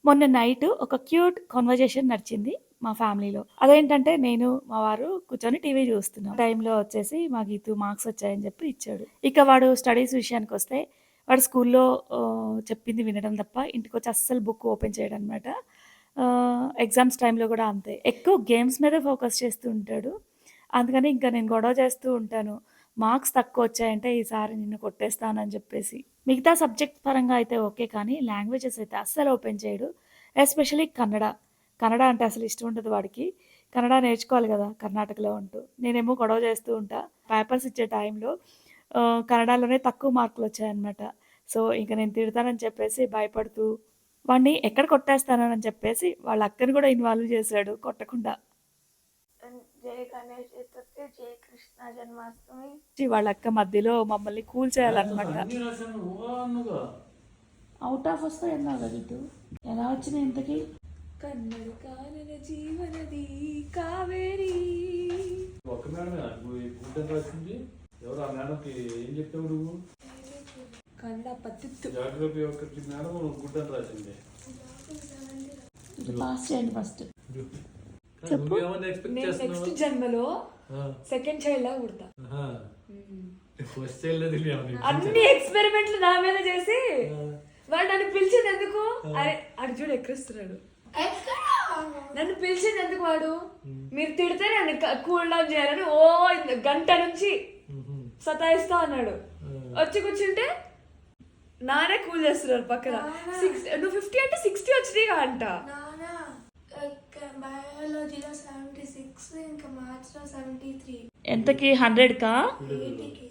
మొన్న నైట్ ఒక cute conversation నడిచింది మా ఫ్యామిలీలో. అదేంటంటే నేను, మా వారు కూర్చొని టీవీ చూస్తున్నాం. టైంలో వచ్చేసి మాకు ఈ 2 మార్క్స్ వచ్చాయని చెప్పి ఇచ్చాడు. ఇక వాడు స్టడీస్ విషయానికొస్తే వాడు స్కూల్లో చెప్పింది వినడం తప్ప ఇంటికొచ్చి అస్సలు బుక్ ఓపెన్ చేయడనమాట. ఎగ్జామ్స్ టైంలో కూడా అంతే. ఎక్కువ గేమ్స్ మీదే ఫోకస్ చేస్తూ ఉంటాడు. అందుకని ఇంకా నేను గొడవ చేస్తూ ఉంటాను. మార్క్స్ తక్కువ వచ్చాయంటే ఈసారి నిన్ను కొట్టేస్తానని చెప్పేసి. మిగతా సబ్జెక్ట్ పరంగా అయితే ఓకే. కానీ లాంగ్వేజెస్ అయితే అస్సలు ఓపెన్ చేయడు. ఎస్పెషల్లీ కన్నడ. కన్నడ అంటే అసలు ఇష్టం ఉండదు వాడికి. కన్నడ నేర్చుకోవాలి కదా కర్ణాటకలో ఉంటూ. నేనేమో గొడవ చేస్తూ ఉంటా. పేపర్స్ ఇచ్చే టైంలో కన్నడలోనే తక్కువ మార్కులు వచ్చాయన్నమాట. సో ఇంక నేను తిడతానని చెప్పేసి భయపడుతూ వాడిని ఎక్కడ కొట్టేస్తానని చెప్పేసి వాళ్ళ అక్కని కూడా ఇన్వాల్వ్ చేశాడు కొట్టకుండా. జై గణేష్ చతుర్థి, జై కృష్ణ జన్మాష్టమి. వాళ్ళ అక్క మధ్యలో మమ్మల్ని కూల్ చేయాలన్నమాట. అవుట్ ఆఫ్ వస్తే ఎన్నావు కదా ఇటు ఎలా వచ్చినాయి ఇంతకి? కన్నడ కానన జీవనది కావేరి. ఒక్క మేడమే గుంటను రాసింది. ఎవరు ఆ మేడంకి ఏం చెప్పావు నువ్వు? కన్నడ పద్ధతి జాగ్రఫీ ఒకటి మేడం గుంటను రాసింది. ఇది పాస్ చేయండి ఫస్ట్. నేను నెక్స్ట్ జన్మలో సెకండ్ చైల్డ్ లా పుడతా. ఫస్ట్ చైల్డ్ అన్ని ఎక్స్పెరిమెంట్లు నా మీద చేసి వాడు నన్ను పిలిచింది ఎందుకు? అరే అర్జున్ ఎక్కిస్తున్నాడు. నన్ను పిలిచింది ఎందుకు వాడు? మీరు తిడితే నన్ను కూల్ డౌన్ చేయాలని గంట నుంచి సతాయిస్తా అన్నాడు. వచ్చి కూర్చుంటే నానే కూల్ చేస్తున్నారు పక్కన. నువ్వు 50 అంటే 60 వచ్చినాయి అంట. బయాలజీలో 76, ఇంకా మ్యాథ్స్ లో 73. ఎంతకి 100 కా? 80కి.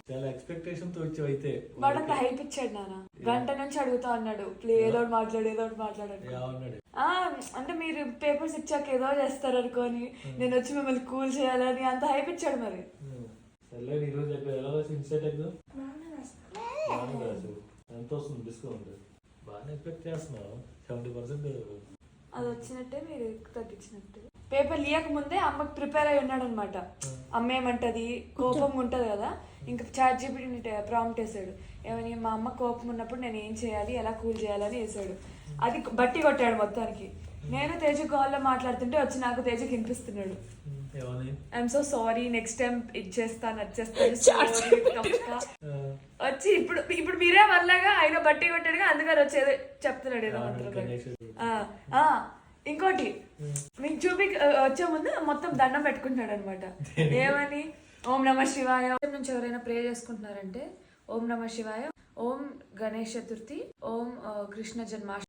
చాలా ఎక్స్పెక్టేషన్ తో వచ్చావు అయితే. వాడంతా హైప్ ఇచ్చాడు నాన్న. గంట నుంచి అడుగుతా అన్నాడు ఏదో మాట్లాడాడు. అంటే మీరు పేపర్స్ ఇచ్చాక ఏదో చేస్తారు అనుకోని నేను వచ్చి మిమ్మల్ని కూల్ చేయాలని అంత హైప్ ఇచ్చాడు. మరి సర్లే ఈ రోజు ఎలా రాసి ఇన్సైట్ ఎగ్జామ్ బాగానే రాసు. ఎంత వస్తుంది డిస్కౌంట్? బాగానే ఎక్స్పెక్ట్ చేస్తున్నావు. 70% అది వచ్చినట్టే మీరు తగ్గించినట్టు. పేపర్ లియక ముందే అమ్మకి ప్రిపేర్ అయి ఉన్నాడు అనమాట. అమ్మ ఏమంటది, కోపం ఉంటది కదా, ఇంకా ChatGPT ప్రాంప్ట్ వేసాడు. ఏమని మా అమ్మ కోపం ఉన్నప్పుడు నేను ఏం చేయాలి, ఎలా కూల్ చేయాలని వేసాడు. అది బట్టి కొట్టాడు మొత్తానికి. నేను తేజ కాల్లో మాట్లాడుతుంటే వచ్చి నాకు తేజకి వినిపిస్తున్నాడు. I'm so sorry, next time ఇచ్చేస్తాను వచ్చి ఇప్పుడు మీరే వల్లగా ఆయన బట్టి కొట్టాడుగా, అందుకని వచ్చేది చెప్తున్నాడు ఏదో మంత్రం. ఇంకోటి మీకు వచ్చే ముందు మొత్తం దండం పెట్టుకుంటున్నాడు అనమాట. ఏమని? ఓం నమ శివాయ నుంచి ఎవరైనా ప్రే చేసుకుంటున్నారంటే ఓం నమ శివాయ, ఓం గణేష్ చతుర్థి, ఓం కృష్ణ జన్మాష్టమి.